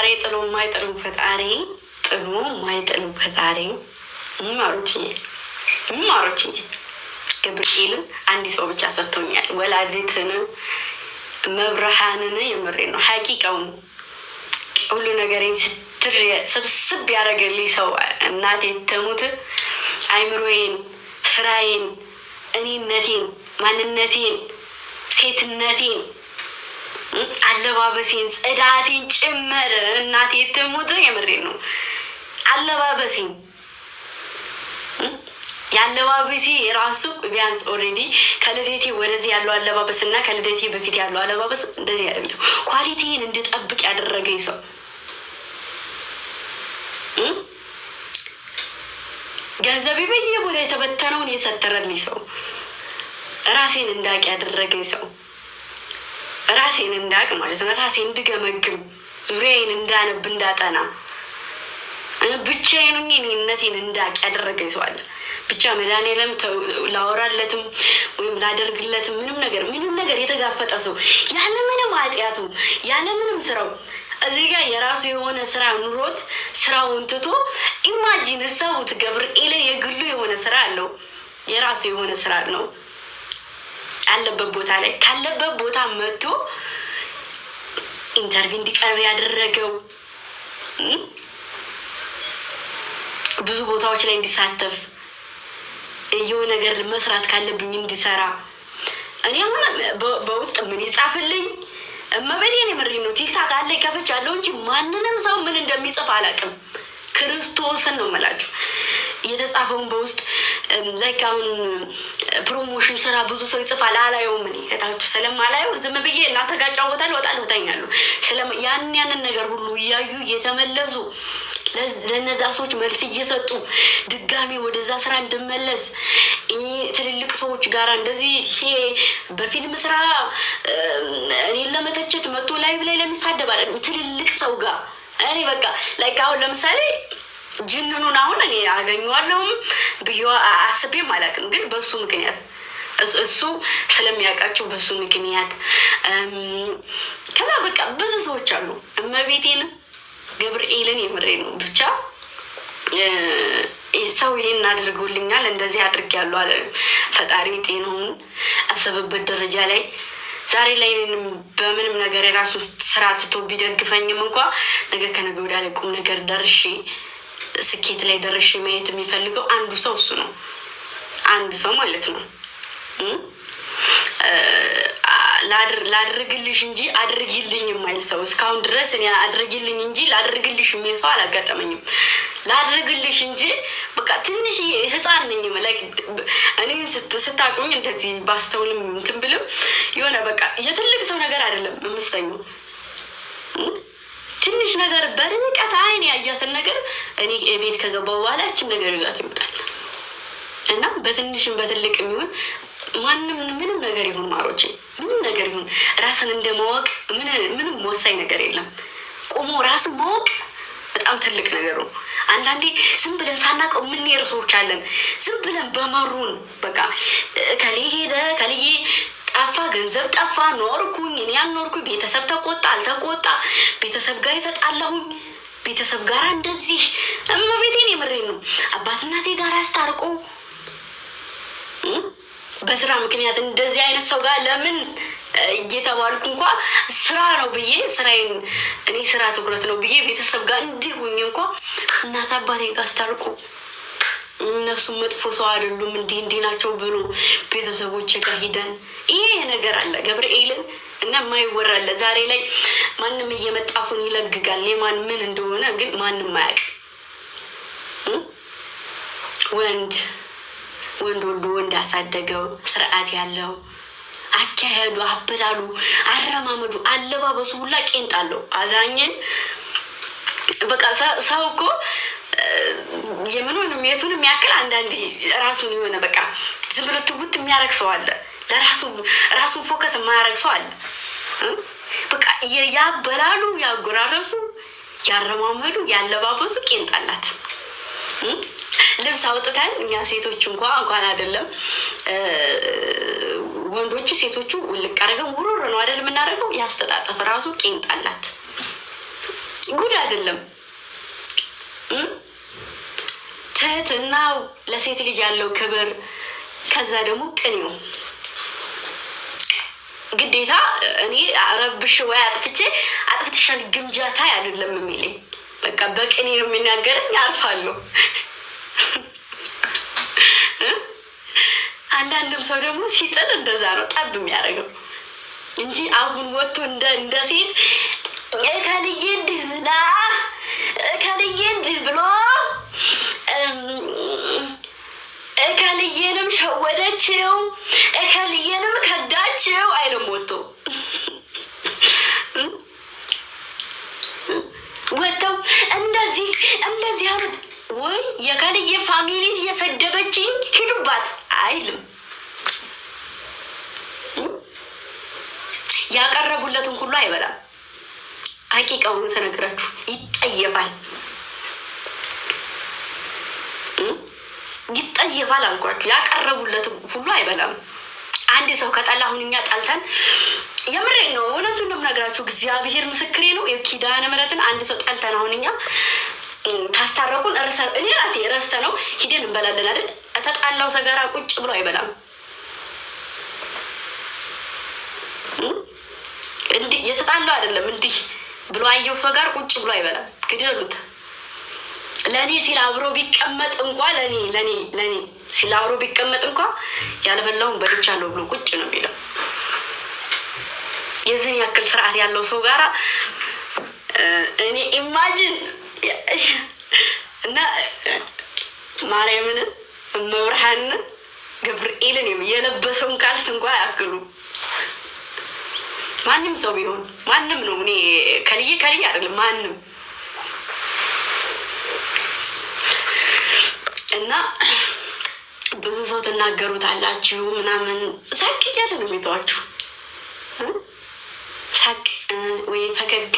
ፈጣሪ ጥሎ ማይጥሉ ፈጣሪ ጥሎ ማይጥሉ ፈጣሪ ማሮች ገብርኤልን አንድ ሰው ብቻ ሰጥቶኛል። ወላዲትን መብርሃንን የምሬ ነው። ሐቂቃውን ሁሉ ነገሬን ስትር ስብስብ ያደረገልኝ ሰው እናቴ ተሙት አይምሮዬን፣ ስራዬን፣ እኔነቴን፣ ማንነቴን፣ ሴትነቴን፣ አለባበሴን፣ ጽዳቴን ጭምር እናቴ ትሙት የምሬን ነው። አለባበሴን የአለባበሴ ራሱ ቢያንስ ኦልሬዲ ከልደቴ ወደዚህ ያለው አለባበስ እና ከልደቴ በፊት ያለው አለባበስ እንደዚህ አይደለም። ኳሊቲን እንድጠብቅ ያደረገኝ ሰው ገንዘቤ በየቦታ የተበተነውን የሰተረልኝ ሰው ራሴን እንዳቅ ያደረገኝ ሰው ራሴን እንዳቅ ማለት ነው። ራሴን እንድገመግም ዙሪያዬን እንዳነብ እንዳጠና ብቻዬን እኔነቴን እንዳቅ ያደረገኝ ሰው አለ። ብቻ መድኃኒዓለም ላወራለትም ወይም ላደርግለትም ምንም ነገር የተጋፈጠ ሰው ያለምንም ኃጢአቱ ያለምንም ስራው እዚህ ጋር የራሱ የሆነ ስራ ኑሮት ስራውን ትቶ ኢማጂን እሰቡት። ገብርኤልን የግሉ የሆነ ስራ አለው። የራሱ የሆነ ስራ ነው። አለበት ቦታ ላይ ካለበት ቦታ መጥቶ ኢንተርቪው እንዲቀርብ ያደረገው ብዙ ቦታዎች ላይ እንዲሳተፍ የሆነ ነገር መስራት ካለብኝ እንዲሰራ እኔ አሁን በውስጥ ምን ይጻፍልኝ እመቤቴን የምሬን ነው። ቲክታክ አለ ከፈች ያለው እንጂ ማንንም ሰው ምን እንደሚጽፍ አላውቅም። ክርስቶስን ነው የምላችሁ። እየተጻፈውን በውስጥ ላይክ አሁን ፕሮሞሽን ስራ ብዙ ሰው ይጽፋል። አላየውም። እኔ እታችሁ ስለማላየው ዝም ብዬ እናንተ ጋር ጫወታለሁ፣ እወጣለሁ፣ እተኛለሁ። ያንን ነገር ሁሉ እያዩ እየተመለሱ ለነዛ ሰዎች መልስ እየሰጡ ድጋሚ ወደዛ ስራ እንድመለስ ትልልቅ ሰዎች ጋር እንደዚህ በፊልም ስራ እኔን ለመተቸት መጥቶ ላይቭ ላይ ለሚሳደብ አለ ትልልቅ ሰው ጋር እኔ በቃ ላይክ አሁን ለምሳሌ ጅንኑን አሁን እኔ አገኘዋለሁም ብዬ አስቤም አላውቅም። ግን በሱ ምክንያት እሱ ስለሚያውቃቸው በሱ ምክንያት ከዛ በቃ ብዙ ሰዎች አሉ። እመቤቴን ገብርኤልን የምሬ ነው። ብቻ ሰው ይሄን አድርጎልኛል እንደዚህ አድርጌያለሁ አለ ፈጣሪ ጤናውን አሰበበት ደረጃ ላይ ዛሬ ላይ በምንም ነገር የራሱ ስራ ትቶ ቢደግፈኝም እንኳ ነገ ከነገ ወዲያ ላይ ቁም ነገር ደርሼ ስኬት ላይ ደርሼ ማየት የሚፈልገው አንዱ ሰው እሱ ነው። አንዱ ሰው ማለት ነው። ላድርግልሽ እንጂ አድርጊልኝ የማይል ሰው እስካሁን ድረስ እኔ አድርጊልኝ እንጂ ላድርግልሽ የሚል ሰው አላጋጠመኝም። ላድርግልሽ እንጂ በቃ ትንሽ ህፃን ነኝ ማለት እኔ ስታቁኝ እንደዚህ ባስተውልም እንትን ብልም የሆነ በቃ የትልቅ ሰው ነገር አይደለም የምስተኛው። ትንሽ ነገር በርቀት አይን ያያትን ነገር እኔ ቤት ከገባው በኋላችን ነገር ይዛት ይመጣል እና በትንሽም በትልቅ የሚሆን ማንም ምንም ነገር ይሁን ማሮቼ ምንም ነገር ይሁን ራስን እንደማወቅ ምንም ወሳኝ ነገር የለም። ቆሞ ራስን ማወቅ በጣም ትልቅ ነገር ነው። አንዳንዴ ዝም ብለን ሳናውቀው የምንሄድ ሰዎች አለን። ዝም ብለን በመሩን በቃ ከሌ ሄደ ከልዬ ጠፋ፣ ገንዘብ ጠፋ፣ ኖርኩኝ እኔ ያልኖርኩኝ፣ ቤተሰብ ተቆጣ አልተቆጣ፣ ቤተሰብ ጋር የተጣላሁኝ፣ ቤተሰብ ጋር እንደዚህ እመቤቴን የምሬን ነው አባት እናቴ ጋር አስታርቆ በስራ ምክንያት እንደዚህ አይነት ሰው ጋር ለምን እየተባልኩ እንኳ ስራ ነው ብዬ ስራዬን እኔ ስራ ትኩረት ነው ብዬ ቤተሰብ ጋር እንዲሁኝ እንኳ እናት አባቴ ጋር አስታርቁ እነሱ መጥፎ ሰው አይደሉም እንዲህ ናቸው ብሎ ቤተሰቦቼ ጋር ሂደን ይሄ ነገር አለ ገብርኤልን እና የማይወራለ ዛሬ ላይ ማንም እየመጣፉን ይለግጋል። የማን ምን እንደሆነ ግን ማንም አያውቅም። ወንድ ወልዶ ወንድ ያሳደገው ስርዓት ያለው አካሄዱ፣ አበላሉ፣ አረማመዱ፣ አለባበሱ ሁላ ቄንጥ አለው። አዛኝን በቃ ሰው እኮ የምኑንም የቱንም ያክል አንዳንዴ ራሱን የሆነ በቃ ዝም ብሎ ትጉት የሚያረግ ሰው አለ። ራሱን ፎከስ የማያረግ ሰው አለ። በቃ ያበላሉ፣ ያጎራረሱ፣ ያረማመዱ፣ ያለባበሱ ቄንጥ አላት። ልብስ አውጥተን እኛ ሴቶች እንኳን አይደለም ወንዶቹ ሴቶቹ ውልቅ አድርገን ውሩር ነው አይደል የምናደርገው። ያስተጣጠፍ ራሱ ቄንጥ አላት። ጉድ አይደለም። ትህትናው፣ ለሴት ልጅ ያለው ክብር፣ ከዛ ደግሞ ቅኔው ግዴታ እኔ ረብሽ ወይ አጥፍትሻል ግምጃታ አይደለም የሚለኝ። በቃ በቅኔ ነው የሚናገረኝ። አርፋለሁ። አንዳንድም ሰው ደግሞ ሲጥል እንደዛ ነው ጠብ የሚያደርገው እንጂ አሁን ወጥቶ እንደ ሴት ከልዬ እንዲህ ብላ ከልዬ እንዲህ ብሎ እከልዬንም ሸወደችው እከልዬንም ከዳችው አይልም። ወጥተው እንደዚህ አሉት ወይ የከልዬ ፋሚሊ እየሰደበችኝ ሂዱባት አይልም። ያቀረቡለትን ሁሉ አይበላም። ሀቂቃውን ተነግራችሁ ይጠየፋል አልኳችሁ። ያቀረቡለትን ሁሉ አይበላም። አንድ ሰው ከጠላ አሁን እኛ ጠልተን የምሬን ነው፣ እውነቱን ነው የምነግራችሁ። እግዚአብሔር ምስክሬ ነው። የኪዳነ ምሕረትን አንድ ሰው ጠልተን አሁን እኛ ታስታረቁን እኔ ራሴ ረስተ ነው ሂደን እንበላለን አይደል? ተጣላው ሰገራ ቁጭ ብሎ አይበላም። እንዲህ የተጣላው አይደለም እንዲህ ብሎ አየው ሰው ጋር ቁጭ ብሎ አይበላም። ግደሉት። ለኔ ሲል አብሮ ቢቀመጥ እንኳ ለኔ ሲል አብሮ ቢቀመጥ እንኳ ያልበላውን በልቻለሁ ብሎ ቁጭ ነው የሚለው። የዚህን ያክል ስርዓት ያለው ሰው ጋራ እኔ ኢማጂን እና ማርያምን መብርሃን ገብርኤልን የለበሰውን ካልስ እንኳ ያክሉ ማንም ሰው ቢሆን ማንም ነው። እኔ ከልዬ አይደለም ማንም እና ብዙ ሰው ትናገሩታላችሁ ምናምን ሳቅ እያለ ነው የሚተዋችሁ። ሳቅ ወይ ፈገግ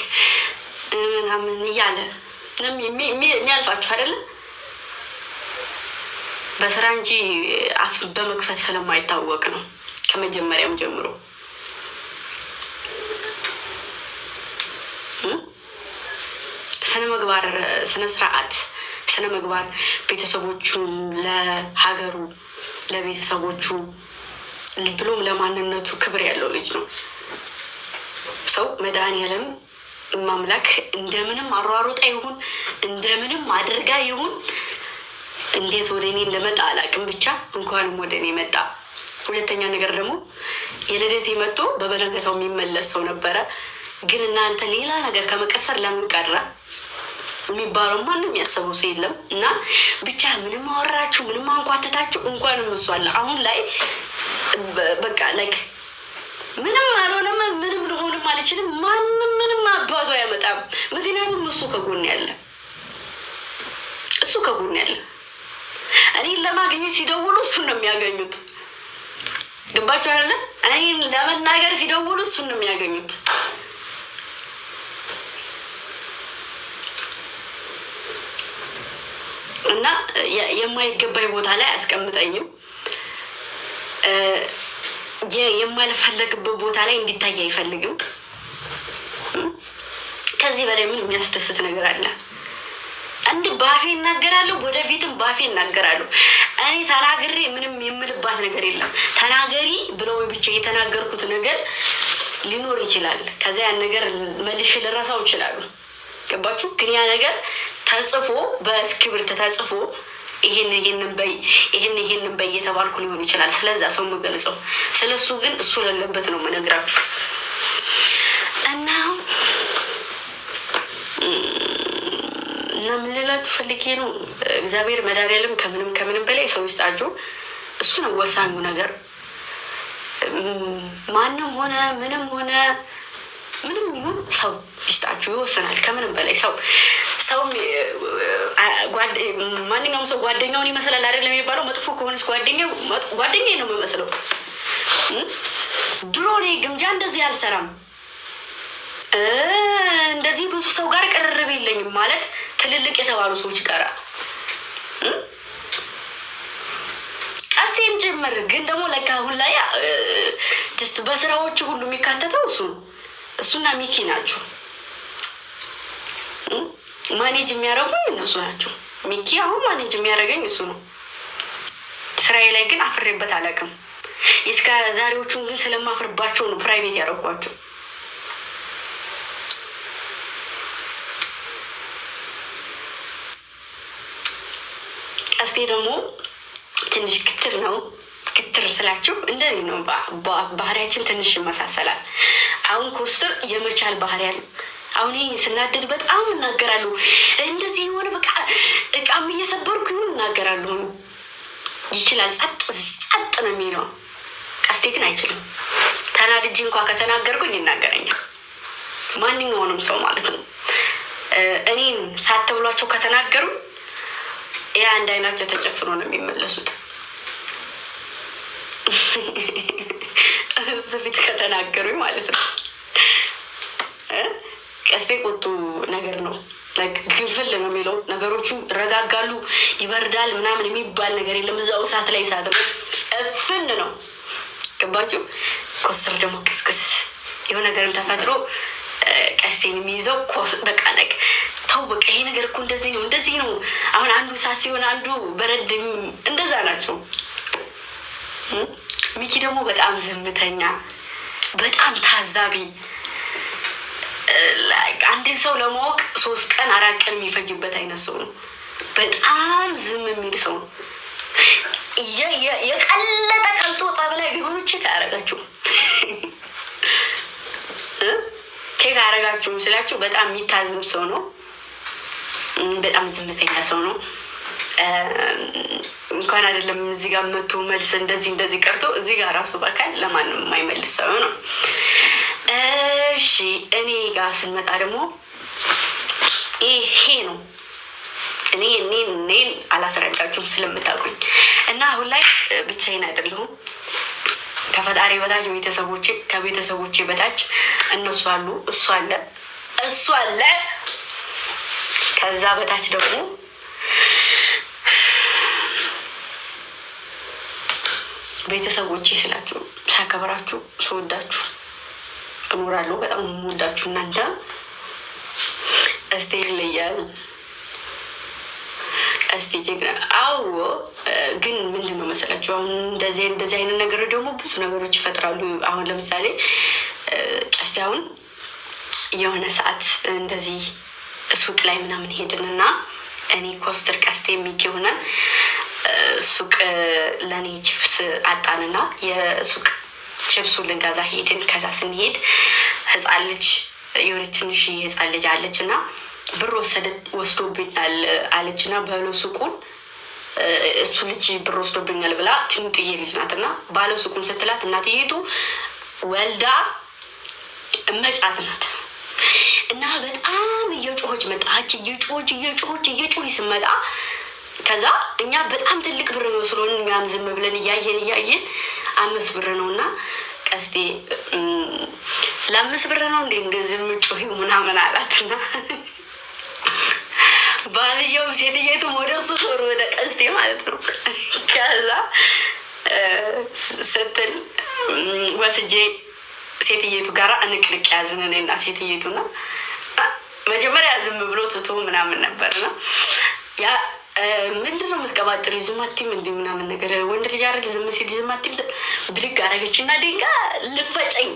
ምናምን እያለ የሚያልፋችሁ አይደለም። በስራ እንጂ አፍ በመክፈት ስለማይታወቅ ነው ከመጀመሪያም ጀምሮ። ስነ ምግባር፣ ስነ ስርዓት፣ ስነ ምግባር ቤተሰቦቹን ለሀገሩ ለቤተሰቦቹ ብሎም ለማንነቱ ክብር ያለው ልጅ ነው። ሰው መድኃኒዓለም ማምላክ እንደምንም አሯሩጣ ይሁን እንደምንም አድርጋ ይሁን እንዴት ወደ እኔ እንደመጣ አላውቅም። ብቻ እንኳንም ወደ እኔ መጣ። ሁለተኛ ነገር ደግሞ የልደቴ መጥቶ በበነገታው የሚመለስ ሰው ነበረ። ግን እናንተ ሌላ ነገር ከመቀሰር ለምን ቀረ የሚባለው ማንም ያሰበው ሰው የለም። እና ብቻ ምንም አወራችሁ ምንም አንኳተታችሁ እንኳንም እሱ አለ አሁን ላይ በቃ ላይክ ምንም አልሆነም፣ ምንም ልሆንም አልችልም። ማንም ምንም አባቱ አያመጣም። ምክንያቱም እሱ ከጎን ያለ እኔን ለማግኘት ሲደውሉ እሱን ነው የሚያገኙት። ገባችሁ አይደለ? እኔን ለመናገር ሲደውሉ እሱን ነው የሚያገኙት። እና የማይገባኝ ቦታ ላይ አያስቀምጠኝም። የማልፈለግበት ቦታ ላይ እንዲታይ አይፈልግም። ከዚህ በላይ ምን የሚያስደስት ነገር አለ? እንዲህ ባፌ እናገራለሁ፣ ወደፊትም ባፌ እናገራለሁ። እኔ ተናግሬ ምንም የምልባት ነገር የለም። ተናገሪ ብለው ብቻ የተናገርኩት ነገር ሊኖር ይችላል። ከዚያ ያን ነገር መልሼ ልረሳው ይችላሉ። ገባችሁ? ግን ያ ነገር ተጽፎ በእስክሪብቶ ተጽፎ ይሄንን በይ እየተባልኩ ሊሆን ይችላል። ስለዛ ሰው የምገልጸው ስለሱ ግን እሱ ለለበት ነው የምነግራችሁ። እና ምን ልላችሁ ፈልጌ ነው፣ እግዚአብሔር መድኃኒዓለም ከምንም በላይ ሰው ይስጣችሁ። እሱ ነው ወሳኙ ነገር። ማንም ሆነ ምንም ይሁን ሰው ይስጣችሁ፣ ይወስናል። ከምንም በላይ ሰው ማንኛውም ሰው ጓደኛውን ይመስላል አይደለም የሚባለው። መጥፎ ከሆነች ጓደኛዬ ነው የምመስለው። ድሮ እኔ ግምጃ እንደዚህ አልሰራም። እንደዚህ ብዙ ሰው ጋር ቅርርብ የለኝም ማለት ትልልቅ የተባሉ ሰዎች ጋር ቀሴም ጭምር። ግን ደግሞ ለካ አሁን ላይ ጀስት በስራዎች ሁሉ የሚካተተው እሱና ሚኪ ናቸው። ማኔጅ የሚያደርጉኝ እነሱ ናቸው። ሚኪ አሁን ማኔጅ የሚያደርገኝ እሱ ነው። ስራዬ ላይ ግን አፍሬበት አላውቅም። እስከ ዛሬዎቹን ግን ስለማፍርባቸው ነው ፕራይቬት ያደረኳቸው። ቀስቴ ደግሞ ትንሽ ክትር ነው። ክትር ስላችሁ እንደኔ ነው። ባህሪያችን ትንሽ ይመሳሰላል። አሁን ኮስተር የመቻል ባህሪ ያለው አሁን ስናደድ በጣም እናገራለሁ። እንደዚህ የሆነ በቃ እቃም እየሰበርኩ ይሁን እናገራለሁ። ይችላል፣ ጸጥ ነው የሚለው። ቀስቴ ግን አይችልም። ተናድጄ እንኳ ከተናገርኩኝ ይናገረኛል። ማንኛውንም ሰው ማለት ነው። እኔን ሳትብሏቸው ከተናገሩ ያ አንድ አይናቸው ተጨፍኖ ነው የሚመለሱት። እሱ ፊት ከተናገሩኝ ማለት ነው። ቀስቴ ቁጡ ነገር ነው። ግንፍል ነው የሚለው። ነገሮቹ ረጋጋሉ፣ ይበርዳል ምናምን የሚባል ነገር የለም። እዛው እሳት ላይ እሳት ነው፣ እፍን ነው። ገባችሁ? ኮስተር ደግሞ ቅስቅስ የሆነ ነገርም ተፈጥሮ ቀስቴን የሚይዘው በቃ ተው በቃ ይሄ ነገር እኮ እንደዚህ ነው እንደዚህ ነው። አሁን አንዱ እሳት ሲሆን አንዱ በረድ፣ እንደዛ ናቸው። ሚኪ ደግሞ በጣም ዝምተኛ፣ በጣም ታዛቢ። አንድን ሰው ለማወቅ 3 ቀን 4 ቀን የሚፈጅበት አይነት ሰው ነው። በጣም ዝም የሚል ሰው ነው። የቀለጠ ቀልጦ ጸብ ላይ ቢሆኑ ቼክ አያረጋችሁም። ቼክ አያረጋችሁም ስላችሁ በጣም የሚታዘብ ሰው ነው። በጣም ዝምተኛ ሰው ነው። እንኳን አይደለም እዚህ ጋር መቶ መልስ እንደዚህ ቀርቶ እዚህ ጋር ራሱ በአካል ለማንም የማይመልስ ሰው ነው። እሺ እኔ ጋር ስንመጣ ደግሞ ይሄ ነው። እኔን አላስረዳችሁም ስለምታውቁኝ እና አሁን ላይ ብቻዬን አይደለሁም። ከፈጣሪ በታች ከቤተሰቦቼ በታች እነሱ አሉ፣ እሱ አለ። ከዛ በታች ደግሞ ቤተሰቦቼ ስላችሁ ሳከብራችሁ ስወዳችሁ እኖራለሁ። በጣም የምወዳችሁ እናንተ። ቀስቴ ይለያል። ቀስቴ ጀግና። አዎ ግን ምንድን ነው መሰላችሁ አሁን እንደዚህ አይነት ነገር ደግሞ ብዙ ነገሮች ይፈጥራሉ። አሁን ለምሳሌ ቀስቴ አሁን የሆነ ሰዓት እንደዚህ ሱቅ ላይ ምናምን ሄድንና እኔ ኮስተር ቀስቴ የሚሆነ ሱቅ ለእኔ ችፕስ አጣንና የሱቅ ችፕሱን ልንገዛ ሄድን። ከዛ ስንሄድ ህፃን ልጅ የሆነ ትንሽ ህፃን ልጅ አለች እና ብር ወስዶብኛል አለች እና ባለ ሱቁን እሱ ልጅ ብር ወስዶብኛል ብላ ትንጥዬ ልጅ ናት እና ባለ ሱቁን ስትላት እናትዬቱ ወልዳ መጫት ናት እና በጣም እየጮኸች መጣች። እየጮኸች ስመጣ ከዛ እኛ በጣም ትልቅ ብር ነው ስለሆነ እኛም ዝም ብለን እያየን 5 ብር ነው እና ቀስቴ ለ5 ብር ነው እንደዚህ የምጮኸው ምናምን አላትና ባልየው ሴትየቱም ወደ እሱ ዞር ወደ ቀስቴ ማለት ነው። ከዛ ስትል ወስጄ ሴትየቱ ጋር እንቅንቅ ያዝን እኔና ሴትየቱና መጀመሪያ ዝም ብሎ ትቶ ምናምን ነበርና ያ ምንድነው የምትቀባጥሪ ዝማቲም እንዲህ ምናምን ነገር ወንድ ልጅ አረግ ዝም ሲል ዝማቲም ብድግ አረገችና ድንጋ ልፈጨኝ።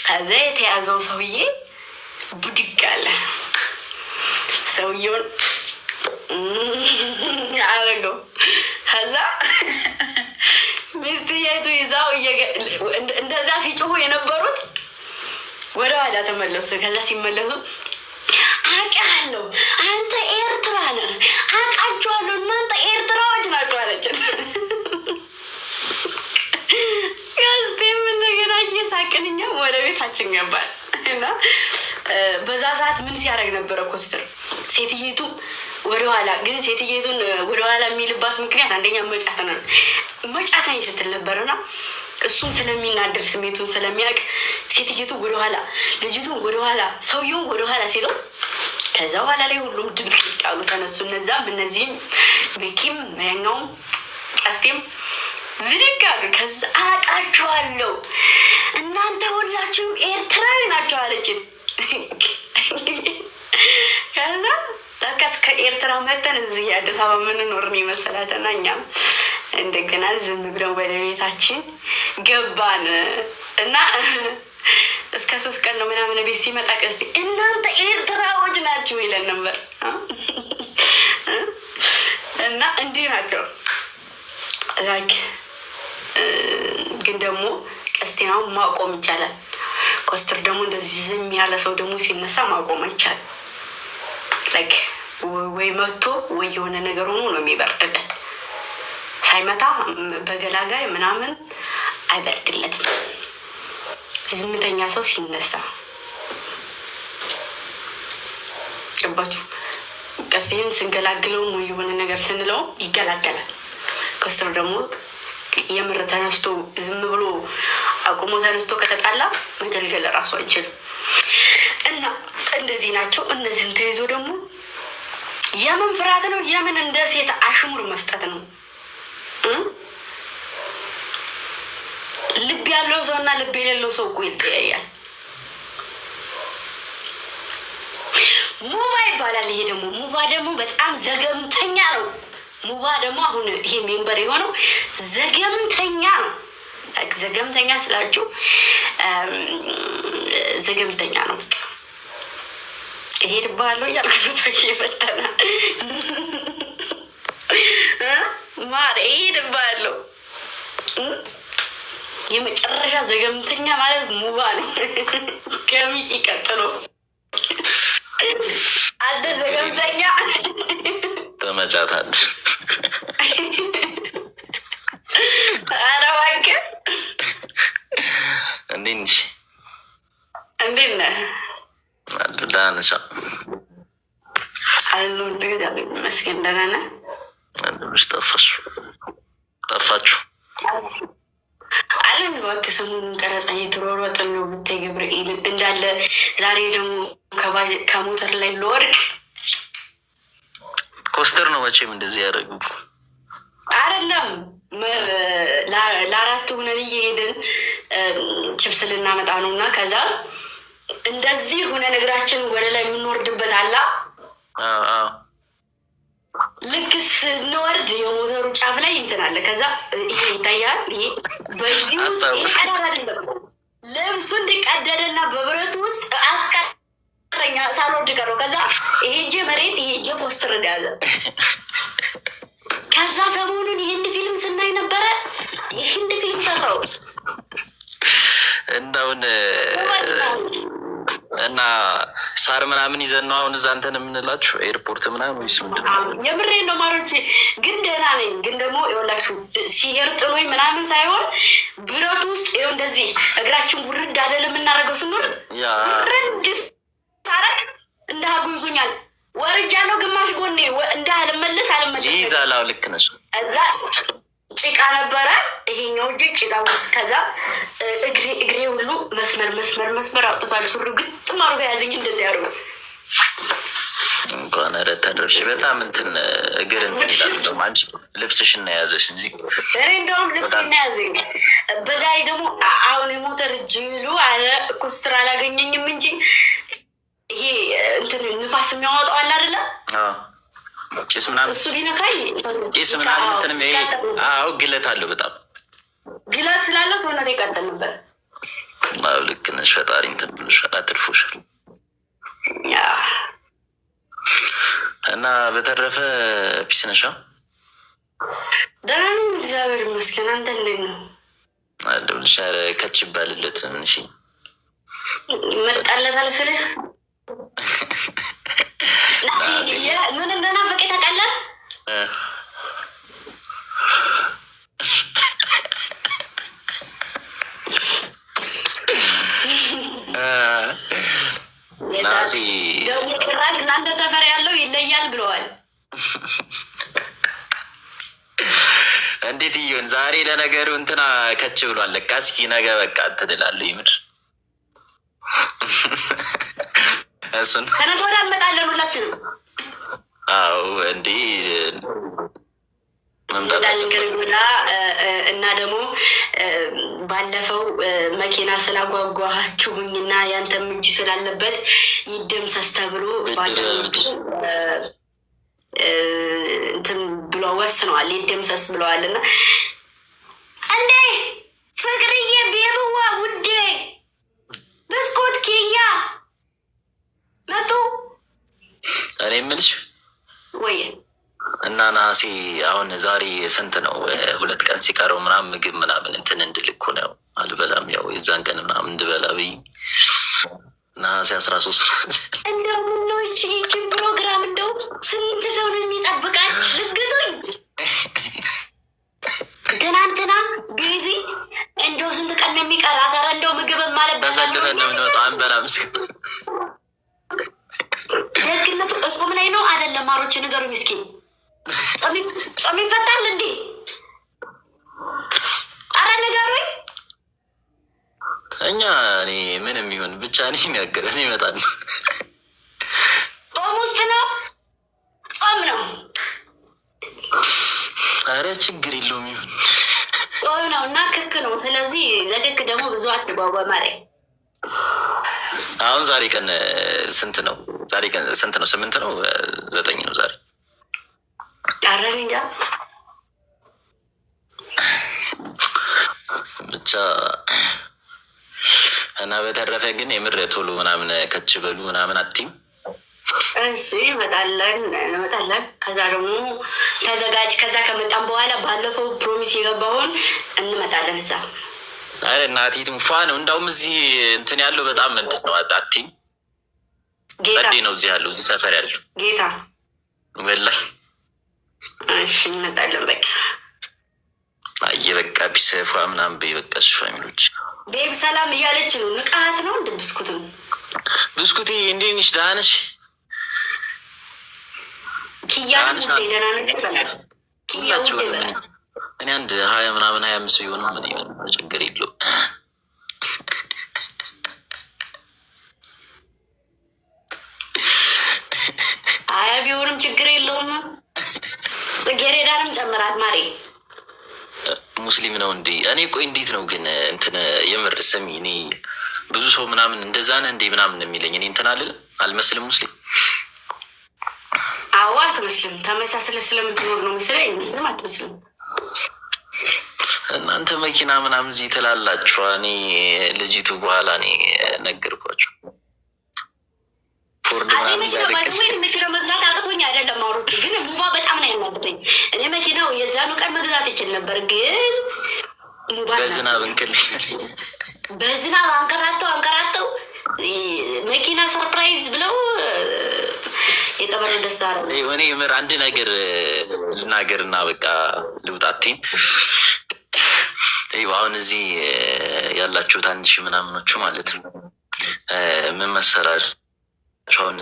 ከዛ የተያዘው ሰውዬ ብድግ አለ። ሰውዬውን አረገው። ከዛ ሚስትየቱ ይዛው እንደዛ ሲጮሁ የነበሩት ወደ ኋላ ተመለሱ። ከዛ ሲመለሱ አውቃለሁ አንተ ኤርትራ ነህ፣ አውቃችኋለሁ እናንተ ኤርትራዎች ናቸው አለችን። ከዚህም እንደገና እየሳቅን እኛም ወደ ቤታችን ገባን እና በዛ ሰዓት ምን ሲያደርግ ነበረ ኮስተር ሴትየቱ ወደኋላ። ግን ሴትየቱን ወደኋላ የሚልባት ምክንያት አንደኛ መጫተኝ ስትል ነበርና እሱም ስለሚናደር ስሜቱን ስለሚያውቅ ሴትየቱ ወደኋላ፣ ልጅቱ ወደኋላ፣ ሰውየው ወደኋላ ሲለው ከዛ በኋላ ላይ ሁሉም ድብቅ ያሉ ተነሱ። እነዚህም ቤኪም ያኛውም ቀስቴም ብድግ አሉ። ከዛ አውቃችኋለሁ እናንተ ሁላችሁም ኤርትራዊ ናቸው አለችን። መተን እዚህ አዲስ አበባ የምንኖርን ይመስላትና እኛም እንደገና ዝም ብለው ወደ ቤታችን ገባን እና እስከ 3 ቀን ነው ምናምን ቤት ሲመጣ ቀስቲ እናንተ ኤርትራዎች ናችሁ ይለን ነበር እና እንዲህ ናቸው። ላይክ ግን ደግሞ ቀስቲናው ማቆም ይቻላል። ኮስተር ደግሞ እንደዚህ ዝም ያለ ሰው ደግሞ ሲነሳ ማቆም አይቻልም። ላይክ ወይ መቶ ወይ የሆነ ነገር ሆኖ ነው የሚበርድለት። ሳይመታ በገላጋይ ምናምን አይበርድለትም። ዝምተኛ ሰው ሲነሳ ገባችሁ? ቀስቴን ስንገላግለው የሆነ ነገር ስንለው ይገላገላል። ኮስተር ደግሞ የምር ተነስቶ ዝም ብሎ አቁሞ ተነስቶ ከተጣላ መገልገል ራሱ አይችልም። እና እንደዚህ ናቸው። እነዚህን ተይዞ ደግሞ የምን ፍርሃት ነው? የምን እንደ ሴት አሽሙር መስጠት ነው? ልብ ያለው ሰው እና ልብ የሌለው ሰው እኮ ይለያያል። ሙባ ይባላል። ይሄ ደግሞ ሙባ ደግሞ በጣም ዘገምተኛ ነው። ሙባ ደግሞ አሁን ይሄ ሜምበር የሆነው ዘገምተኛ ነው። ዘገምተኛ ስላችሁ ዘገምተኛ ነው። እሄድብሃለሁ እያልኩ ሰው እየፈተና ማር እሄድብሃለሁ። የመጨረሻ ዘገምተኛ ማለት ሙባ ነው። ከሚቂ ቀጥሎ አንተ ዘገምተኛ ተመጫታል። ኧረ እባክህ እንዴት ነሽ? እንዴት ነህ? ደህና ነሽ? አሉ እግዚአብሔር ይመስገን ደህና ነህ? አንዱሽ ጠፋችሁ አለን። እባክህ ሰሞኑን ቀረጻ እየተሯሯጥን ነው ብታይ ገብርኤል እንዳለ። ዛሬ ደግሞ ከሞተር ላይ ልወርቅ። ኮስተር ነው መቼም እንደዚህ ያደረጉ አይደለም። ለአራት ሁነን እየሄድን ችፕስ ልናመጣ ነው እና ከዛ እንደዚህ ሁነን እግራችን ወደ ላይ የምንወርድበት አላ ልክ ስንወርድ የሞተሩ ጫፍ ላይ እንትን አለ። ከዛ ይሄ ይታያል። ይሄ በዚህ ውስጥ ቀዳዳ አይደለም ልብሱ እንዲቀደደና በብረቱ ውስጥ አስቀረኛ ሳልወርድ ቀረው። ከዛ ይሄ እጄ መሬት ይሄ እጄ ፖስተር ያዘ። ከዛ ሰሞኑን የህንድ ፊልም ስናይ ነበረ። የህንድ ፊልም ሰራው እንዳውን እና ሳር ምናምን ይዘን ነው አሁን እዛ እንትን የምንላችሁ ኤርፖርት ምናምን ወይስ ምንድን ነው? የምሬን ነው ማሮቼ። ግን ደህና ነኝ። ግን ደግሞ ይኸውላችሁ ሲገርጥሎኝ ምናምን ሳይሆን ብረቱ ውስጥ ይኸው እንደዚህ እግራችን ውርድ አይደል የምናደርገው ስንወርድ ውርድ ሳረግ እንደ ሀጉ ይዞኛል። ወርጃለሁ ግማሽ ጎኔ እንደ አልመለስ ይይዛል። ልክ ነሽ። እዛ ጭቃ ነበረ ይሄኛው እጄ ጭቃ ውስጥ። ከዛ እግሬ ሁሉ መስመር አውጥቷል። ሱሪ ግጥም አድርጎ ያዘኝ። እንደዚህ አድርጎ እንኳን ኧረ ተደርሽ በጣም እንትን እግር እንትን ይላል። ደግሞ አንቺ ልብስሽን ነው የያዘሽ እንጂ እኔ እንደውም ልብስሽን ነው ያዘኝ። በዛ ላይ ደግሞ አሁን የሞተር ጅሉ አለ ኮስትር አላገኘኝም እንጂ ይሄ እንትን ንፋስ የሚያወጣው አለ አይደለ? ጭስ ምናምን እሱ ሊነካኝ ጭስ ምናምን እንትንም ግለት አለው። በጣም ግለት ስላለው ሰውነት ይቀጥል ነበር። ልክ ነሽ። ፈጣሪ እንትን ብሎሻል፣ አትርፎሻል። እና በተረፈ ፒስ ነሻ? ደህና ነኝ እግዚአብሔር ይመስገን። አንተ እንዴት ነው? አለሁልሽ። ኧረ ከች ይባልለት ምን እሺ መጣለት አልስልህ ምን እንደናፈቀ ታውቃለህ? እናንተ ሰፈር ያለው ይለያል ብለዋል። እንዴት ይሆን ዛሬ? ለነገሩ እንትና ከች ብሏል። ለካ እስኪ ነገ በቃ ትድላለሁ ይምር እሱን ከነገ ወዲያ እንመጣለን ሁላችንም። አዎ እንዴ መምጣታለን ከነገ ወዲያ። እና ደግሞ ባለፈው መኪና ስላጓጓችሁኝና ያንተም እጅ ስላለበት ይደምሰስ ተብሎ እንትን ብሎ ወስነዋል፣ ይደምሰስ ብለዋል። እና እንዴ ፍቅርዬ ቤብዋ ውዴ ብስኩት ኪያ መጡ። እኔ የምልሽ ወይ እና ነሐሴ አሁን ዛሬ ስንት ነው? 2 ቀን ሲቀረው ምናምን ምግብ ምናምን እንትን እንድልኩ ነው። አልበላም ያው የዛን ቀን ምናምን እንድበላ ብይ ነሐሴ 13 እንደው ምነው ይቺ ፕሮግራም እንደው ስንት ሰው ነው የሚጠብቃት? ልግጡኝ። ትናንትና ቤዚ እንደው ስንት ቀን ነው የሚቀራት? ኧረ እንደው ምግብ ማለበት ተሰልፈን ነው የምንወጣው። አንበላም። ደግነቱ እጾም ላይ ነው አይደለም? ማሮች ንገሩ ምስኪን ጾም ይፈታል እንዴ? አረ ንገሩኝ። እኛ እኔ ምንም ይሁን ብቻ እኔ የሚያገረን ይመጣል። ጾም ውስጥ ነው፣ ጾም ነው። አረ ችግር የለውም ይሁን ጾም ነው እና ክክ ነው። ስለዚህ ለክክ ደግሞ ብዙ አትጓጓ ማሬ። አሁን ዛሬ ቀን ስንት ነው? ዛሬ ቀን ስንት ነው? 8 ነው 9 ነው ዛሬ? አረን እንጃ ብቻ እና በተረፈ ግን የምር ቶሎ ምናምን ከች በሉ ምናምን አትይም? እሺ እንመጣለን። ከዛ ደግሞ ተዘጋጅ። ከዛ ከመጣም በኋላ ባለፈው ፕሮሚስ የገባውን እንመጣለን። እዛ አረ እናቲቱን ፏ ነው። እንዳውም እዚህ እንትን ያለው በጣም እንትን ነው። አትይም? ጸዴ ነው እዚህ ያለው፣ እዚህ ሰፈር ያለው ጌታ ወላሂ። እሺ እንመጣለን። በቃ አየ በቃ ቢሰፋ ምናምን በይ በቃ። እሺ ፋሚሊዎች ቤብ ሰላም እያለች ነው። ንቃት ነው እንደ ብስኩትም ብስኩቴ እንዴት ነሽ? ደህና ነሽ? ኪያ ደህና ነች ይበላል። ኪያ ይበላል። እኔ አንድ 20 ምናምን 25 ቢሆንም ምን ይሆን ችግር የለውም። አያ ቢሆንም ችግር የለውም። ጽጌረዳንም ጨምራት ማሬ። ሙስሊም ነው እንዴ? እኔ ቆይ እንዴት ነው ግን እንትን የምር ስሚ፣ እኔ ብዙ ሰው ምናምን እንደዛ ነህ እንዴ ምናምን የሚለኝ እኔ እንትን አልመስልም ሙስሊም። አዎ አትመስልም። ተመሳስለ ስለምትኖር ነው መስለኝ። ምንም አትመስልም። እናንተ መኪና ምናምን እዚህ ትላላችሁ። እኔ ልጅቱ በኋላ እኔ ነገርኳቸው። መኪና መግዛት አቅቶኝ አይደለም አውሮች፣ ግን ሙባ በጣም ነው ያናደደኝ። እኔ መኪናው የዛኑ ቀን መግዛት ይችል ነበር፣ ግን በዝናብ እንክል በዝናብ አንከራተው መኪና ሰርፕራይዝ ብለው የቀበረ ደስታ ነው። እኔ ምር አንድ ነገር ልናገርና በቃ ልውጣቴን። አሁን እዚህ ያላችሁት 1000 ምናምኖቹ ማለት ነው ምን መሰላችሁ? አሁን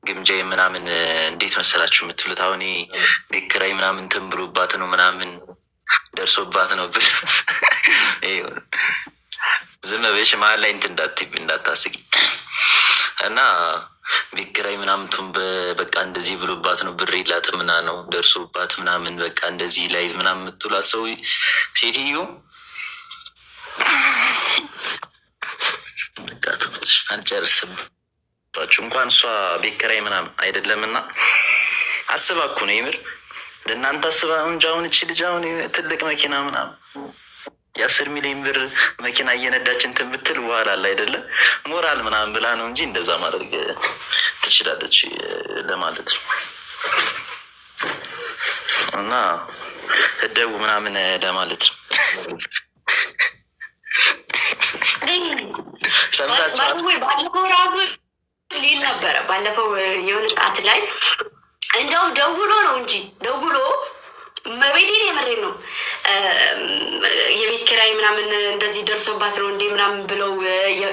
ግምጃ ምናምን እንዴት መሰላችሁ የምትሉት? አሁን ቤት ኪራይ ምናምን እንትን ብሎባት ነው ምናምን ደርሶባት ነው ብል ዝም በሽ መሀል ላይ እንትን እንዳታስቂ እና ቤት ኪራይ ምናምን ቱን በቃ እንደዚህ ብሎባት ነው ብር የላትም ምና ነው ደርሶባት ምናምን በቃ እንደዚህ ላይ ምናምን የምትውላት ሰው ሴትዮ በቃ ትምህርትሽ አልጨርስም እንኳን እሷ ቤት ኪራይ ምናምን አይደለምና አስባ እኮ ነው የምር ለእናንተ አስባ እንጂ አሁን እቺ ልጅ አሁን ትልቅ መኪና ምናምን የ10 ሚሊዮን ብር መኪና እየነዳች እንትን ብትል በኋላ አለ አይደለ ሞራል ምናምን ብላ ነው እንጂ እንደዛ ማድረግ ትችላለች ለማለት ነው። እና እደቡ ምናምን ለማለት ነው። ባለፈው ራሱ ሊል ነበረ። ባለፈው የሆነ ጣት ላይ እንደውም ደውሎ ነው እንጂ ደውሎ መቤቴን የመሬን ነው የቤት ኪራይ ምናምን እንደዚህ ደርሶባት ነው እንዴ ምናምን ብለው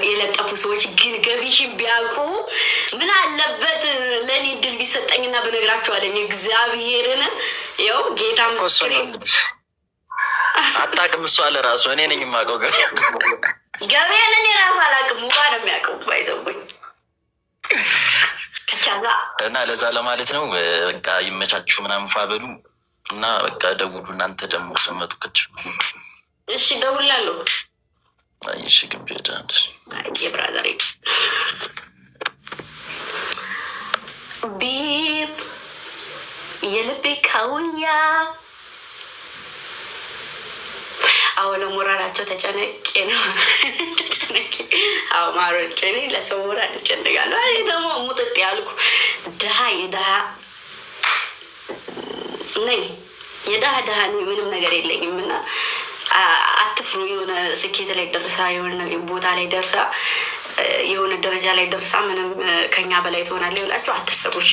የለጠፉ ሰዎች ግን ገቢሽን ቢያውቁ ምን አለበት ለእኔ እድል ቢሰጠኝና በነግራቸዋለኝ። እግዚአብሔርን ያው ጌታ አታውቅም። እሷ ለራሱ እኔ ነኝ የማውቀው ገበያን እኔ ራሱ አላውቅም። ሙባ ነው የሚያውቀው ባይዘቦኝ እና ለዛ ለማለት ነው። በቃ ይመቻችሁ ምናምን ፋበሉ እና በቃ ደውሉ። እናንተ ደግሞ ስመጡ ከች እሺ ደውላለሁ። እሺ ግን ቢዳንስ የብራዘር ቢብ የልቤ ካውያ አዎ ለሞራላቸው ተጨነቄ ነው። ተጨነቄ አዎ ማሮቼ እኔ ለሰው ሞራል እጨነቃለሁ። እኔ ደግሞ ሙጥጥ ያልኩ ድሃ የድሃ ነኝ። የድሃ ነኝ። ምንም ነገር የለኝም እና አትፍሩ። የሆነ ስኬት ላይ ደርሳ የሆነ ቦታ ላይ ደርሳ የሆነ ደረጃ ላይ ደርሳ ምንም ከኛ በላይ ትሆናለች ብላችሁ አትሰቡ። እሺ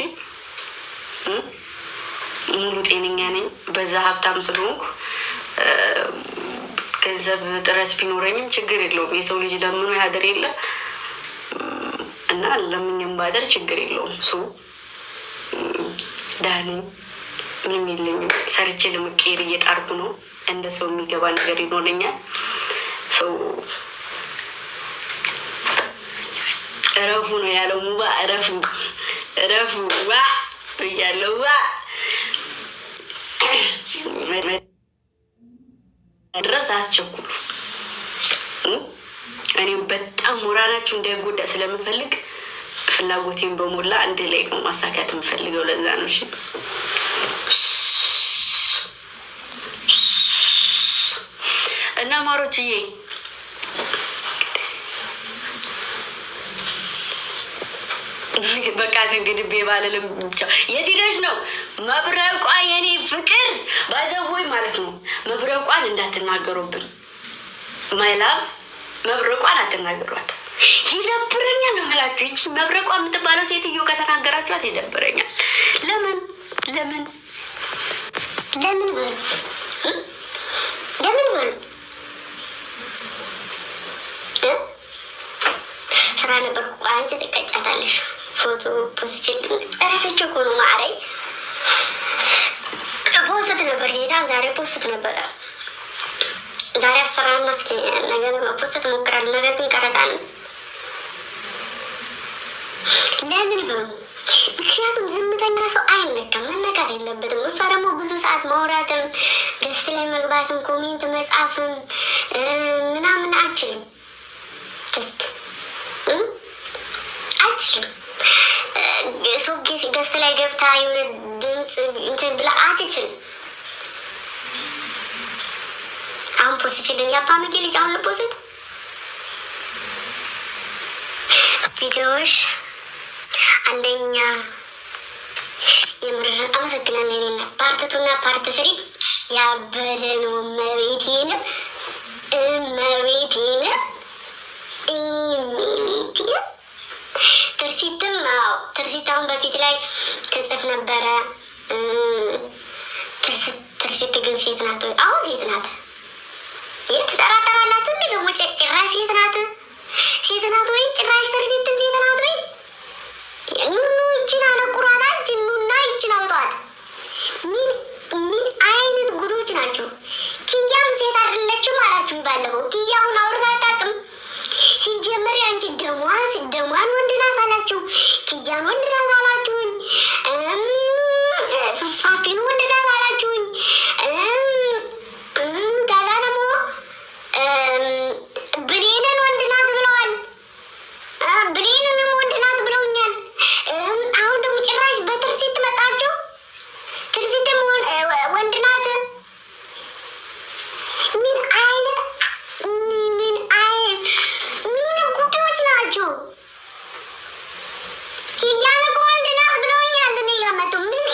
ሙሉ ጤነኛ ነኝ። በዛ ሀብታም ስለሆንኩ ገንዘብ ጥረት ቢኖረኝም ችግር የለውም። የሰው ልጅ ለምኖ ያድር የለ እና ለምኝም ባደር ችግር የለውም። ሱ ዳኒ ምንም የለኝም። ሰርቼ ለመቀየር እየጣርኩ ነው። እንደ ሰው የሚገባ ነገር ይኖረኛል። ሰው እረፉ ነው ያለው። ሙባ እረፉ ዋ እያለው ዋ ድረስ አትቸኩሉ። እኔ በጣም ሞራላችሁ እንዳይጎዳ ስለምፈልግ ፍላጎቴን በሞላ አንድ ላይ ነው ማሳካት የምፈልገው። ለዛ ነው። እሺ እና ማሮችዬ በቃ ከእንግዲህ ባልልም ብቻ የት ሄደሽ ነው መብረቋ? የኔ ፍቅር ባዘቦይ ማለት ነው። መብረቋን እንዳትናገሩብኝ ማይላብ፣ መብረቋን አትናገሯት። ይደብረኛል ነው የምላችሁ። ይቺ መብረቋ የምትባለው ሴትዮ ከተናገራችኋት ይደብረኛል። ለምን ስራ ነበር እኮ አንቺ ትቀጫታለሽ። ፎቶ ፖስት ጨረሰች እኮ ነው ማዕረይ ፖስት ነበር ጌታ ዛሬ ፖስት ነበረ። ዛሬ አሰራና እስኪ ነገር ፖስት ሞክራለሁ። ነገር ግን ቀረጣል። ለምን ነው? ምክንያቱም ዝምተኛ ሰው አይነካም፣ መነካት የለበትም። እሷ ደግሞ ብዙ ሰዓት ማውራትም ደስ ላይ መግባትም ኮሜንት መጻፍም ምናምን አችልም። ቴስት አችልም። ሰው ገስት ላይ ገብታ የሆነ ድምፅ እንትን ብላ አትችልም። አሁን ፖስት ይችልን ያባ መጌ ልጅ አሁን ለፖስት ቪዲዮዎች አንደኛ የምር አመሰግናለሁ። እኔና ፓርት 2 እና ፓርት 3 ያበደ ነው። መቤቴን ትርሲት አሁን በፊት ላይ ትጽፍ ነበረ። ትርሲት ግን ሴት ናት ወይ? አዎ ሴት ናት። ይህ ትጠራጠራላችሁ እንዴ? ደግሞ ጭራሽ ሴት ናት ወይ? ጭራሽ ትርሲትን ሴት ናት ወይ? ኑኑ ይችን አነቁሯታ ጅኑና ይችን አውጧት። ምን አይነት ጉዶች ናቸው? ኪያም ሴት አይደለችም አላችሁ ባለፈው። ኪያውን አውርታ አታውቅም። ሲጀመር ያንቺ ደሟን ወንድ ናት አላችሁ። ኪያን ወንድ ናት አላችሁኝ። ፋፊን ወንድ ናት አላችሁኝ። ከዛ ደግሞ ብሌንን ወንድ ናት ብለዋል። ብሌንንም ወንድ ናት ብለውኛል። አሁን ደግሞ ጭራሽ በትርሲት መጣችሁ። ትርሲትም ወንድ ናት። ምን ጉዳዮች ናቸው? ኪያን እኮ ወንድ ናት ብለውኛል። እኔ ጋር መጥተው ምን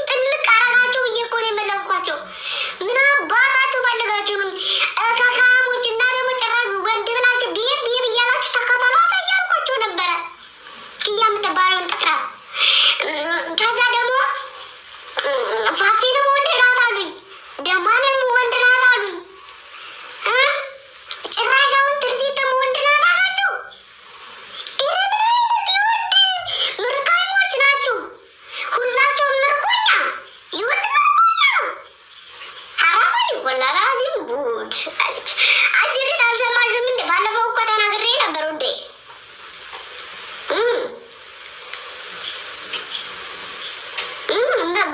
ጥልቅ አረጋቸው ብዬ እኮ ነው የመለስኳቸው። ምን አባታችሁ ፈልጋችሁ ነው? ከካሞች እና ደግሞ ጭራሽ ወንድ ብላችሁ ብሄር እያላችሁ ተከተሏት እያልኳቸው ነበረ። ኪያ የምትባለውን ጥቅራ። ከዛ ደግሞ ፋፊንም ወንድ ናት አሉኝ። ደማንም ወንድ ናት አሉኝ። ጭራሽ አሁን ትርሲትም ወንድ ናት አላቸው። ምርኮኞች ናቸው ሁላቸውም። ምርኮኛ ይወድ ሀራማይ ወላላዚም ጉድ አለች። አጅሪት አልሰማሽም እንዴ? ባለፈው እኮ ተናግሬ ነበር ውዴ።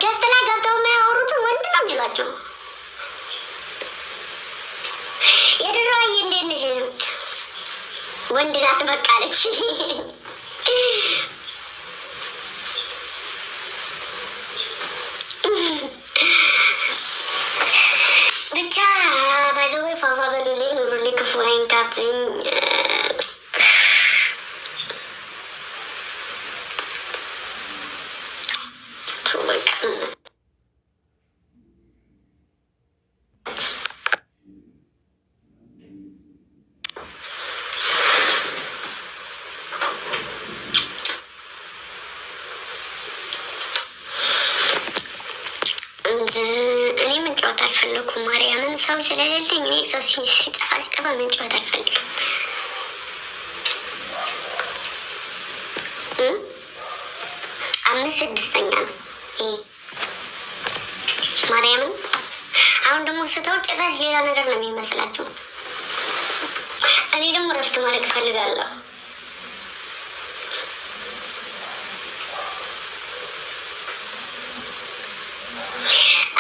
ገስት ላይ ገብተው የሚያወሩትን ወንድ ነው የሚሏቸው። የድሮዋዬ እንዴት ነሽ? ወንድ ናት በቃ አለች። አልፈለኩም። ማርያምን ሰው ስለሌለኝ እኔ ሰው ሲጠፋ መንጫወት አልፈልግም። አምስት ስድስተኛ ነው ማርያምን። አሁን ደግሞ ስተው ጭራሽ ሌላ ነገር ነው የሚመስላችሁ። እኔ ደግሞ ረፍት ማድረግ እፈልጋለሁ።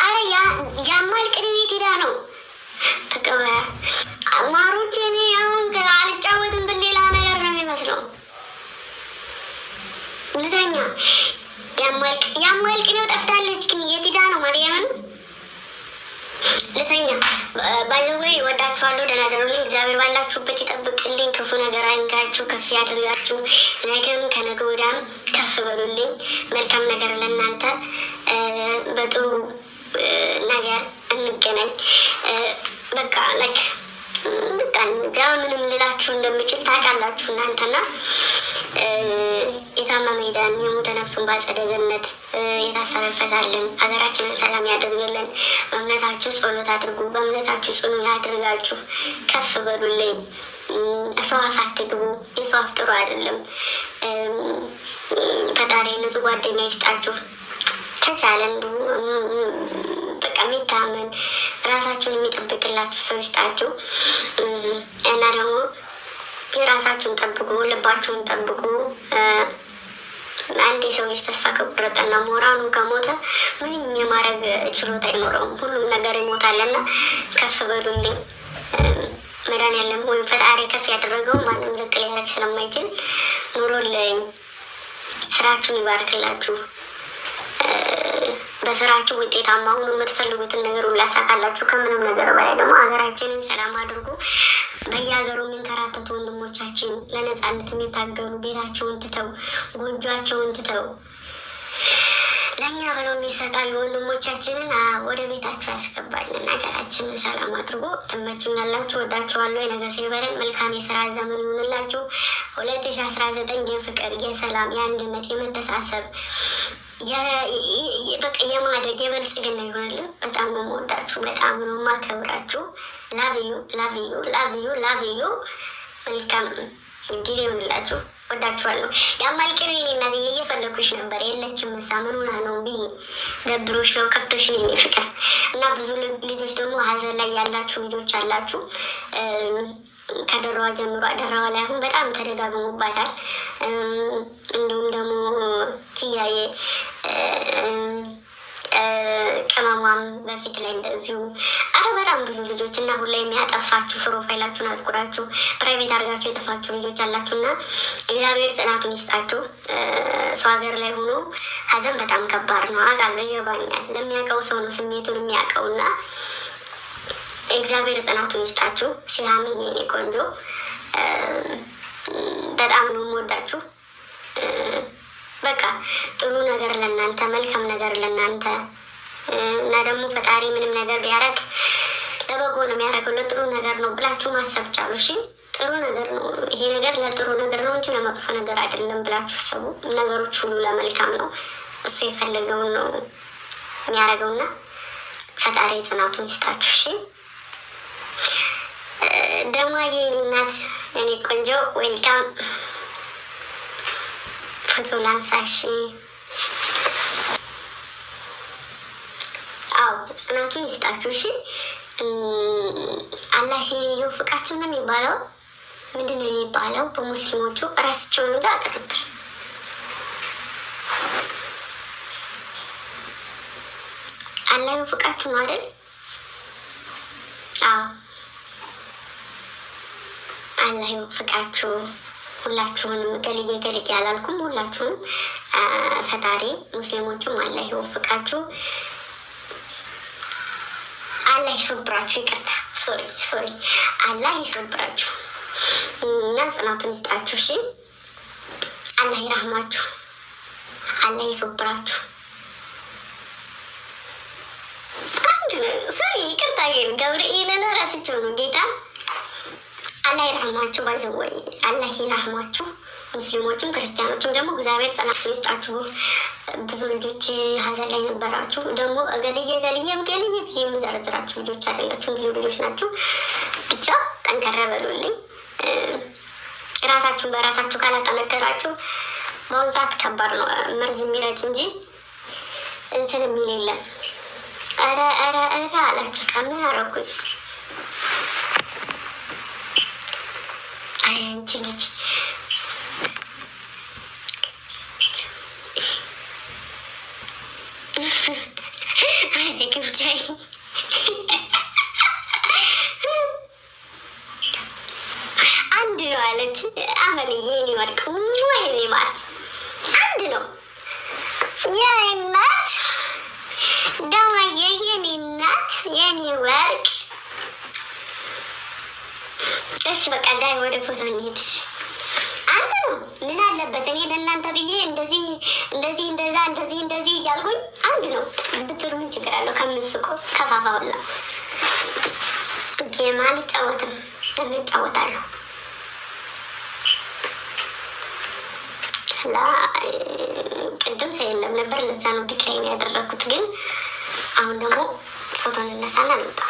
አረ ያማልቅን ቤት ሄዳ ነው ተቀበ ማሮች። እኔ አሁን አልጫወትም ብል ሌላ ነገር ነው የሚመስለው። ልተኛ ያማልቅ ነው ጠፍታለች። ግን የት ሄዳ ነው ማርያምን? ልተኛ ባይዘወይ ወዳችኋለሁ። ደህና ደሩልኝ። እግዚአብሔር ባላችሁበት ይጠብቅልኝ። ክፉ ነገር አይንካችሁ፣ ከፍ ያድርጋችሁ። ነገም ከነገ ወዲያም ከፍ በሉልኝ። መልካም ነገር ለእናንተ። በጥሩ ነገር እንገናኝ። በቃ እንጃ ምንም ልላችሁ እንደምችል ታውቃላችሁ እናንተና የታመመ ሄዳን የሞተ ነፍሱን በአጸደ ገነት የታሰረበታለን። ሀገራችንን ሰላም ያደርግልን። በእምነታችሁ ጸሎት አድርጉ። በእምነታችሁ ጽኑ ያድርጋችሁ። ከፍ በሉልኝ። ሰው አፍ አትግቡ። የሰው አፍ ጥሩ አይደለም። ፈጣሪ ንጹህ ጓደኛ ይስጣችሁ። ከቻለ እንዲሁ በቃ የሚታመን ራሳችሁን የሚጠብቅላችሁ ሰው ይስጣችሁ እና ደግሞ የራሳችሁን ጠብቁ፣ ልባችሁን ጠብቁ። አንድ የሰው ልጅ ተስፋ ከቆረጠና ሞራኑ ከሞተ ምንም የማድረግ ችሎታ አይኖረውም። ሁሉም ነገር ይሞታልና ከፍ በሉልኝ። መድኃኒዓለም ወይም ፈጣሪ ከፍ ያደረገው ማንም ዝቅ ሊያደርግ ስለማይችል ኑሮልኝ። ስራችሁን ይባርክላችሁ። በስራችሁ ውጤታማ ሁኑ። የምትፈልጉትን ነገር ሁሉ ያሳካላችሁ። ከምንም ነገር በላይ ደግሞ ሀገራችንን ሰላም አድርጉ። በየሀገሩ የሚንከራተቱ ወንድሞቻችን ለነፃነት የሚታገሉ ቤታቸውን ትተው ጎጇቸውን ትተው ለእኛ ብለው የሚሰቃዩ ወንድሞቻችንን ወደ ቤታችሁ ያስገባልን። ሀገራችንን ሰላም አድርጎ ትመቹኛላችሁ። ወዳችኋለሁ። የነገ ሰው ይበለን። መልካም የስራ ዘመን ይሁንላችሁ። 2019 የፍቅር፣ የሰላም፣ የአንድነት፣ የመተሳሰብ በቃ የማደግ የበልጽግና ይሆንልን። በጣም ነው የምወዳችሁ። በጣም ነው የማከብራችሁ። ላቭዩ ላቭዩ ላቭዩ ላቭዩ። መልካም ጊዜ ይሆንላችሁ። ወዳችኋለሁ። ያማልቅን ኔ እናት እየፈለኩሽ ነበር የለችም። ምሳ ምን ሆና ነው ብዬ ደብሮች ነው ከብቶሽ ነው ፍቅር እና ብዙ ልጆች ደግሞ ሀዘን ላይ ያላችሁ ልጆች አላችሁ። ከደረዋ ጀምሮ ደረዋ ላይ አሁን በጣም ተደጋግሞባታል። እንዲሁም ደግሞ ኪያዬ ቅመሟም በፊት ላይ እንደዚሁ በጣም ብዙ ልጆች እና ሁላ የሚያጠፋችሁ ፕሮፋይላችሁን አትኩራችሁ ፕራይቬት አድርጋችሁ የጠፋችሁ ልጆች አላችሁ እና እግዚአብሔር ጽናቱን ይስጣችሁ። ሰው ሀገር ላይ ሆኖ ሀዘን በጣም ከባድ ነው አውቃለሁ፣ ይገባኛል። ለሚያውቀው ሰው ነው ስሜቱን የሚያውቀው እና እግዚአብሔር ጽናቱን ይስጣችሁ። ሲያምዬ የኔ ቆንጆ በጣም ነው የምወዳችሁ። በቃ ጥሩ ነገር ለእናንተ፣ መልካም ነገር ለእናንተ እና ደግሞ ፈጣሪ ምንም ነገር ቢያደርግ ለበጎ ነው የሚያደርገው፣ ለጥሩ ነገር ነው ብላችሁ ማሰብ ቻሉ። እሺ ጥሩ ነገር ነው ይሄ ነገር፣ ለጥሩ ነገር ነው እንጂ ለመጥፎ ነገር አይደለም ብላችሁ ሰቡ። ነገሮች ሁሉ ለመልካም ነው፣ እሱ የፈለገውን ነው የሚያደርገውና ፈጣሪ ጽናቱን ይስጣችሁ። እሺ ደማዬ እናት የኔ ቆንጆ ዌልካም። ፎቶ ላንሳሽ። አዎ ጽናቱን ይስጣችሁ። እሺ አላህ ይወፍቃችሁ ነው የሚባለው። ምንድን ነው የሚባለው በሙስሊሞቹ? እረስቸው እንጂ አቀርብር አላህ ይወፍቃችሁ ነው አይደል? አዎ አላህ ይወፍቃችሁ ሁላችሁንም። ገልዬ ገልዬ አላልኩም፣ ሁላችሁም ፈጣሪ ሙስሊሞቹም አላህ ይወፍቃችሁ፣ አላህ ይሶብራችሁ። ይቅርታ ሶሪ አላህ ይሶብራችሁ እና ጽናቱን ይስጣችሁ። እሺ አላህ ይራህማችሁ፣ አላህ ይሶብራችሁ። ሶሪ ይቅርታ፣ ግን ገብርኤልን ራስቸው ነው ጌታ። አላህ ይራህማችሁ። ባይዘወይ አላህ ይራህማችሁ ሙስሊሞችም ክርስቲያኖችም ደግሞ እግዚአብሔር ጽናት ይስጣችሁ። ብዙ ልጆች ሀዘን ላይ ነበራችሁ። ደግሞ እገልዬ ብዬ የምዘረዝራችሁ ልጆች አይደላችሁም፣ ብዙ ልጆች ናችሁ። ብቻ ጠንከረ በሉልኝ። ራሳችሁን በራሳችሁ ካላጠነከራችሁ በአሁኑ ሰዓት ከባድ ነው። መርዝ የሚረጭ እንጂ እንትን የሚል የለም። ኧረ አላችሁ እስከምን አረኩኝ። አይ አንቺ ልጅ ግብቻይ አንድ ነው አለች አመልዬ። የኔ ወርቅ የኔ ማር አንድ ነው። የኔ እናት ደማዬ፣ የኔ እናት፣ የኔ ወርቅ። እሺ በቃ ዳይ ወደ ፎቶ እንሂድ። አንድ ነው። ምን አለበት እኔ ለእናንተ ብዬ እንደዚህ እንደዚህ እያልኩኝ አንድ ነው ብትሉ ምን ችግር አለው? ከምስቆ ከፋፋውላ ጌም አልጫወትም። ለምን እጫወታለሁ? ቅድም ሰው የለም ነበር፣ ለዛ ነው ዲክላይን ያደረኩት። ግን አሁን ደግሞ ፎቶ እንነሳና እንውጣ።